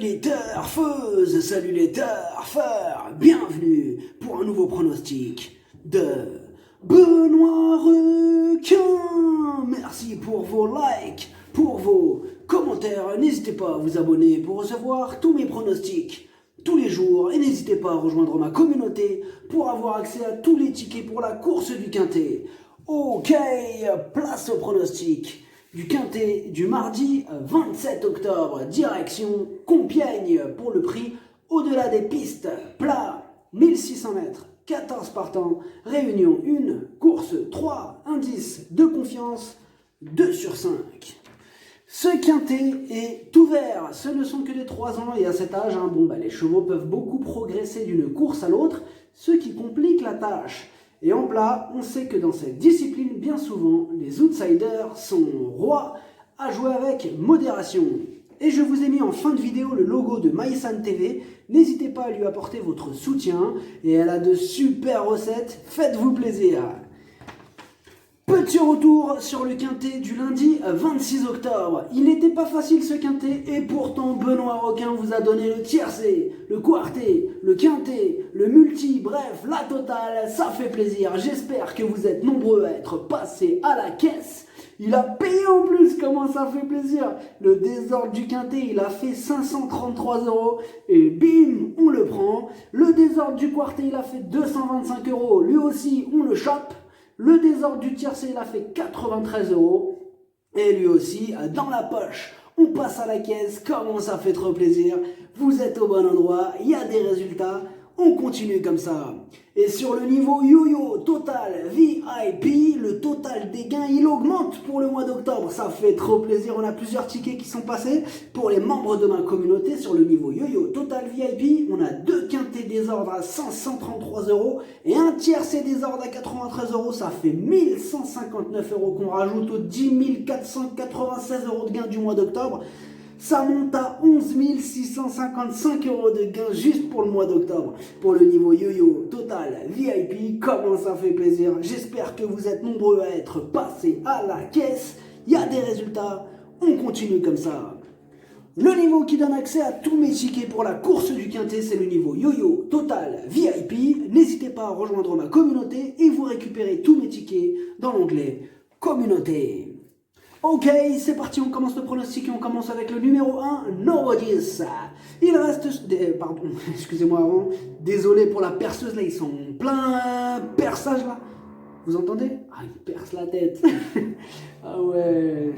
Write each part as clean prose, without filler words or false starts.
les turfeuses, salut les turfeurs, bienvenue pour un nouveau pronostic de Benoît Requin. Merci pour vos likes, pour vos commentaires, n'hésitez pas à vous abonner pour recevoir tous mes pronostics tous les jours et n'hésitez pas à rejoindre ma communauté pour avoir accès à tous les tickets pour la course du Quintet. Ok, place au pronostic du Quintet du mardi 27 octobre, direction Compiègne pour le prix au-delà des pistes, plat 1600 mètres, 14 partants, réunion 1, course 3, indice de confiance 2 sur 5. Ce Quintet est ouvert, ce ne sont que des 3 ans et à cet âge, les chevaux peuvent beaucoup progresser d'une course à l'autre, ce qui complique la tâche. Et en plat, on sait que dans cette discipline, bien souvent, les outsiders sont rois à jouer avec modération. Et je vous ai mis en fin de vidéo le logo de Maïsan TV. N'hésitez pas à lui apporter votre soutien. Et elle a de super recettes. Faites-vous plaisir. Petit retour sur le Quintet du lundi 26 octobre. Il n'était pas facile ce Quintet et pourtant Benoît Requin vous a donné le tiercé, le quartet, le Quintet, le multi, bref, la totale, ça fait plaisir. J'espère que vous êtes nombreux à être passés à la caisse. Il a payé en plus, comment ça fait plaisir. Le désordre du Quintet, il a fait 533 € et bim, on le prend. Le désordre du quartet, il a fait 225 €, lui aussi, on le chope. Le désordre du tiercé, il a fait 93 € et lui aussi, dans la poche. On passe à la caisse, comment ça fait trop plaisir. Vous êtes au bon endroit, il y a des résultats. On continue comme ça. Et sur le niveau yo-yo total VIP, le total des gains, il augmente pour le mois d'octobre. Ça fait trop plaisir. On a plusieurs tickets qui sont passés. Pour les membres de ma communauté, sur le niveau yo-yo total VIP, on a 2 quintets désordre à 533 € et un tiercé désordre à 93 €. Ça fait 1159 € qu'on rajoute aux 10 496 € de gains du mois d'octobre. Ça monte à 11 655 € de gains juste pour le mois d'octobre. Pour le niveau yo-yo total VIP, comment ça fait plaisir. J'espère que vous êtes nombreux à être passés à la caisse. Il y a des résultats, on continue comme ça. Le niveau qui donne accès à tous mes tickets pour la course du Quintet, c'est le niveau yo-yo total VIP. N'hésitez pas à rejoindre ma communauté et vous récupérez tous mes tickets dans l'onglet communauté. Ok, c'est parti, on commence le pronostic et on commence avec le numéro 1, Nobody's. Il reste... Pardon, excusez-moi avant. Désolé pour la perceuse, là, ils sont plein perçage, là. Vous entendez? Ah, il perce la tête. Ah ouais.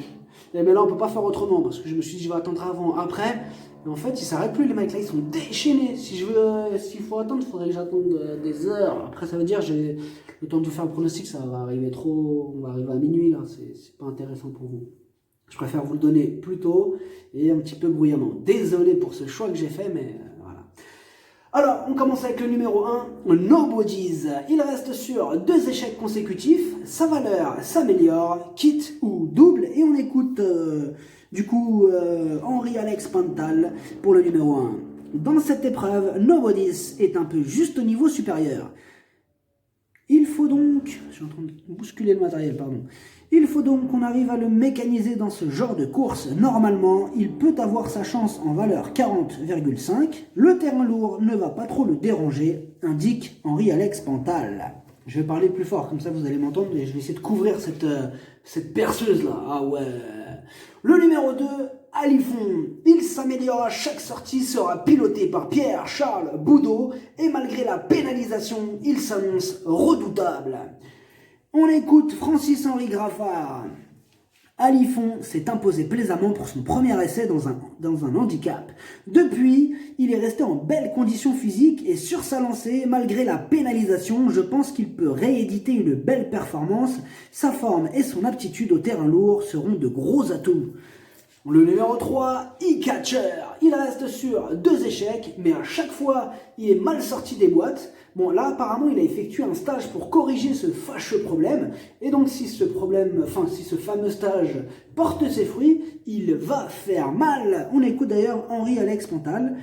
Mais là, on peut pas faire autrement, parce que je me suis dit, je vais attendre avant, après. Mais en fait, ils s'arrêtent plus, les mecs, là, ils sont déchaînés. S'il faut attendre, il faudrait que j'attende des heures. Après, ça veut dire, j'ai le temps de faire le pronostic, ça va arriver trop... On va arriver à minuit, là, c'est pas intéressant pour vous. Je préfère vous le donner plus tôt et un petit peu bruyamment. Désolé pour ce choix que j'ai fait, mais voilà. Alors, on commence avec le numéro 1, Nobody's. Il reste sur 2 échecs consécutifs. Sa valeur s'améliore, quitte ou double. Et on écoute... Henri-Alex Pantal pour le numéro 1. Dans cette épreuve, Nobody's est un peu juste au niveau supérieur. Il faut donc... Je suis en train de bousculer le matériel, pardon. Il faut donc qu'on arrive à le mécaniser dans ce genre de course. Normalement, il peut avoir sa chance en valeur 40,5. Le terrain lourd ne va pas trop le déranger, indique Henri-Alex Pantal. Je vais parler plus fort, comme ça vous allez m'entendre, et je vais essayer de couvrir cette perceuse-là. Ah ouais. Le numéro 2, Alifon. Il s'améliore à chaque sortie, sera piloté par Pierre-Charles Boudot, et malgré la pénalisation, il s'annonce redoutable. On écoute Francis-Henri Graffard. Alifon s'est imposé plaisamment pour son premier essai dans un handicap. Depuis, il est resté en belle condition physique et sur sa lancée, malgré la pénalisation, je pense qu'il peut rééditer une belle performance. Sa forme et son aptitude au terrain lourd seront de gros atouts. Le numéro 3, E-Catcher. Il reste sur 2 échecs, mais à chaque fois, il est mal sorti des boîtes. Bon, là, apparemment, il a effectué un stage pour corriger ce fâcheux problème. Et donc, si ce fameux stage porte ses fruits, il va faire mal. On écoute d'ailleurs Henri-Alex Pantal,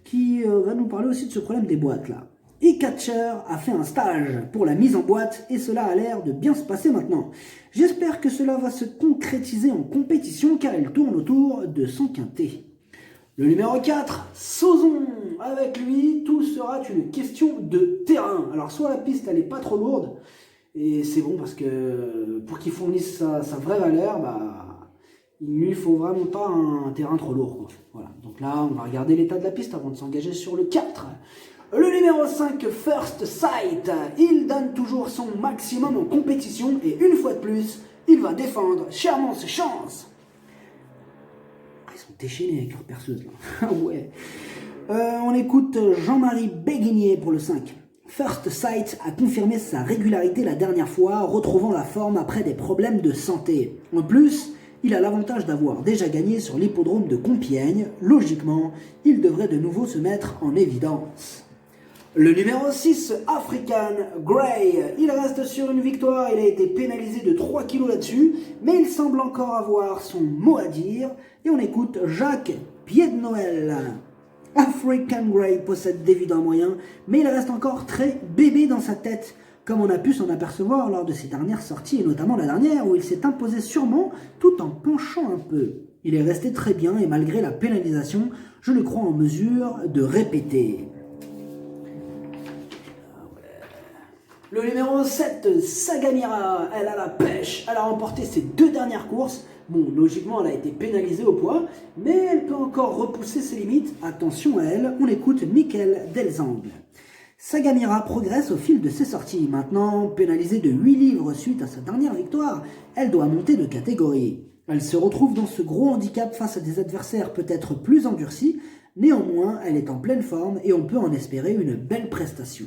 qui va nous parler aussi de ce problème des boîtes, là. E-Catcher a fait un stage pour la mise en boîte et cela a l'air de bien se passer maintenant. J'espère que cela va se concrétiser en compétition car elle tourne autour de son quintet. Le numéro 4, Sauzon. Avec lui, tout sera une question de terrain. Alors soit la piste elle est pas trop lourde, et c'est bon parce que pour qu'il fournisse sa vraie valeur, il lui faut vraiment pas un terrain trop lourd, quoi. Voilà. Donc là, on va regarder l'état de la piste avant de s'engager sur le 4. Le numéro 5, First Sight. Il donne toujours son maximum en compétition et une fois de plus, il va défendre chèrement ses chances. Ils sont déchaînés avec leur perceuse là. Ah ouais. On écoute Jean-Marie Béguinier pour le 5. First Sight a confirmé sa régularité la dernière fois, retrouvant la forme après des problèmes de santé. En plus, il a l'avantage d'avoir déjà gagné sur l'hippodrome de Compiègne. Logiquement, il devrait de nouveau se mettre en évidence. Le numéro 6, African Grey. Il reste sur une victoire, il a été pénalisé de 3 kilos là-dessus, mais il semble encore avoir son mot à dire. Et on écoute Jacques Pied de Noël. African Grey possède d'évidents moyens, mais il reste encore très bébé dans sa tête, comme on a pu s'en apercevoir lors de ses dernières sorties, et notamment la dernière, où il s'est imposé sûrement tout en penchant un peu. Il est resté très bien, et malgré la pénalisation, je le crois en mesure de répéter. Le numéro 7, Sagamira, elle a la pêche, elle a remporté ses 2 dernières courses. Bon, logiquement, elle a été pénalisée au poids, mais elle peut encore repousser ses limites. Attention à elle, on écoute Mickaël Delzangle. Sagamira progresse au fil de ses sorties. Maintenant, pénalisée de 8 livres suite à sa dernière victoire, elle doit monter de catégorie. Elle se retrouve dans ce gros handicap face à des adversaires peut-être plus endurcis. Néanmoins, elle est en pleine forme et on peut en espérer une belle prestation.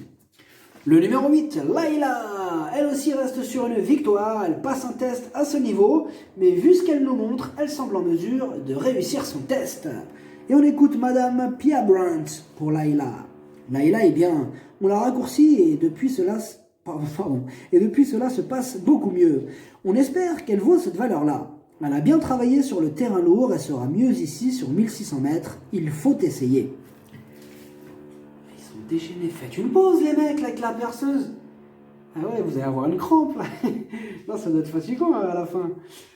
Le numéro 8, Laila, elle aussi reste sur une victoire, elle passe un test à ce niveau, mais vu ce qu'elle nous montre, elle semble en mesure de réussir son test. Et on écoute Madame Pia Brandt pour Laila. Laila, eh bien, on l'a raccourci et depuis cela se passe beaucoup mieux. On espère qu'elle vaut cette valeur-là. Elle a bien travaillé sur le terrain lourd, elle sera mieux ici sur 1600 mètres, il faut essayer. Déchaîné. Faites une pause les mecs là, avec la perceuse. Ah ouais, vous allez avoir une crampe. Non, ça doit être fatigant à la fin.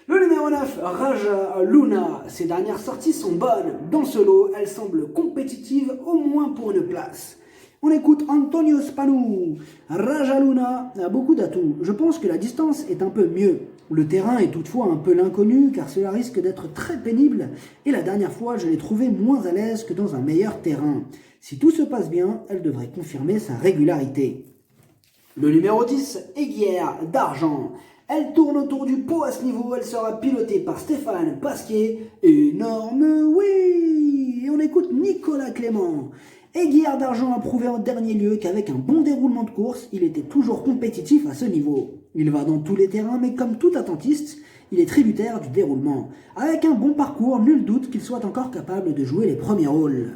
Le numéro 9, Raja Luna. Ses dernières sorties sont bonnes. Dans ce lot, elle semble compétitive au moins pour une place. On écoute Antonio Spanu. Raja Luna a beaucoup d'atouts. Je pense que la distance est un peu mieux. Le terrain est toutefois un peu l'inconnu car cela risque d'être très pénible et la dernière fois je l'ai trouvée moins à l'aise que dans un meilleur terrain. Si tout se passe bien, elle devrait confirmer sa régularité. Le numéro 10, Aiguière d'Argent. Elle tourne autour du pot à ce niveau, elle sera pilotée par Stéphane Pasquier. Énorme oui. Et on écoute Nicolas Clément. Aiguière d'Argent a prouvé en dernier lieu qu'avec un bon déroulement de course, il était toujours compétitif à ce niveau. Il va dans tous les terrains, mais comme tout attentiste, il est tributaire du déroulement. Avec un bon parcours, nul doute qu'il soit encore capable de jouer les premiers rôles.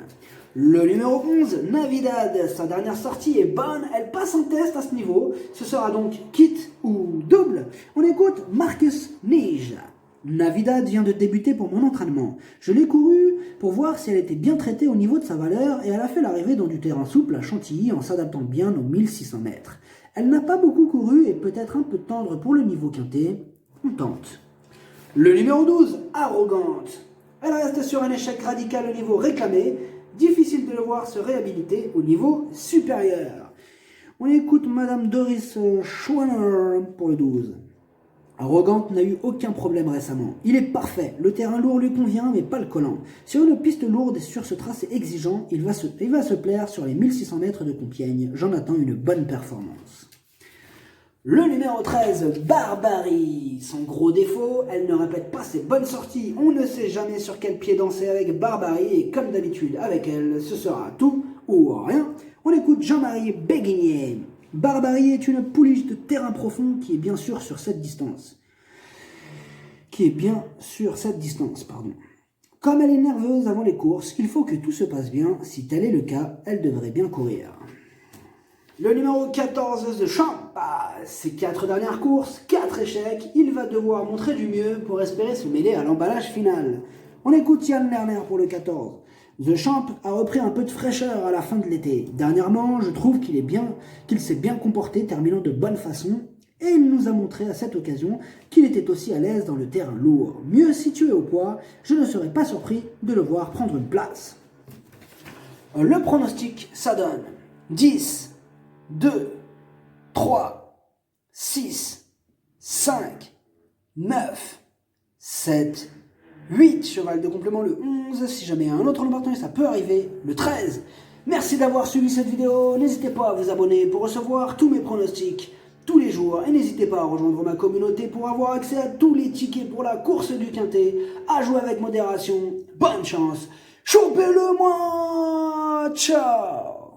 Le numéro 11, Navidad, sa dernière sortie est bonne, elle passe un test à ce niveau, ce sera donc kit ou double. On écoute Marcus Nige. Navidad vient de débuter pour mon entraînement. Je l'ai couru pour voir si elle était bien traitée au niveau de sa valeur et elle a fait l'arrivée dans du terrain souple à Chantilly en s'adaptant bien aux 1600 mètres. Elle n'a pas beaucoup couru et peut-être un peu tendre pour le niveau quintet. On tente. Le numéro 12, Arrogante. Elle reste sur un échec radical au niveau réclamé. Difficile de le voir se réhabiliter au niveau supérieur. On écoute Madame Doris Schwanner pour le 12. Arrogante n'a eu aucun problème récemment. Il est parfait, le terrain lourd lui convient mais pas le collant. Sur une piste lourde et sur ce tracé exigeant, il va se plaire sur les 1600 mètres de Compiègne. J'en attends une bonne performance. Le numéro 13, Barbarie. Son gros défaut, elle ne répète pas ses bonnes sorties. On ne sait jamais sur quel pied danser avec Barbarie et comme d'habitude avec elle, ce sera tout ou rien. On écoute Jean-Marie Béguinier. Barbarie est une pouliche de terrain profond qui est bien sûr sur cette distance. Comme elle est nerveuse avant les courses, il faut que tout se passe bien. Si tel est le cas, elle devrait bien courir. Le numéro 14, The Champ. Ses 4 dernières courses, 4 échecs. Il va devoir montrer du mieux pour espérer se mêler à l'emballage final. On écoute Yann Lerner pour le 14. The Champ a repris un peu de fraîcheur à la fin de l'été. Dernièrement, je trouve qu'il s'est bien comporté, terminant de bonne façon. et il nous a montré à cette occasion qu'il était aussi à l'aise dans le terrain lourd. Mieux situé au poids, je ne serais pas surpris de le voir prendre une place. Le pronostic, ça donne 10, 2, 3, 6, 5, 9, 7, 8. Cheval de complément le 11. Si jamais un autre le partenaire, ça peut arriver le 13. Merci d'avoir suivi cette vidéo. N'hésitez pas à vous abonner pour recevoir tous mes pronostics tous les jours. Et n'hésitez pas à rejoindre ma communauté pour avoir accès à tous les tickets pour la course du quintet. À jouer avec modération. Bonne chance. Chopez-le moi. Ciao.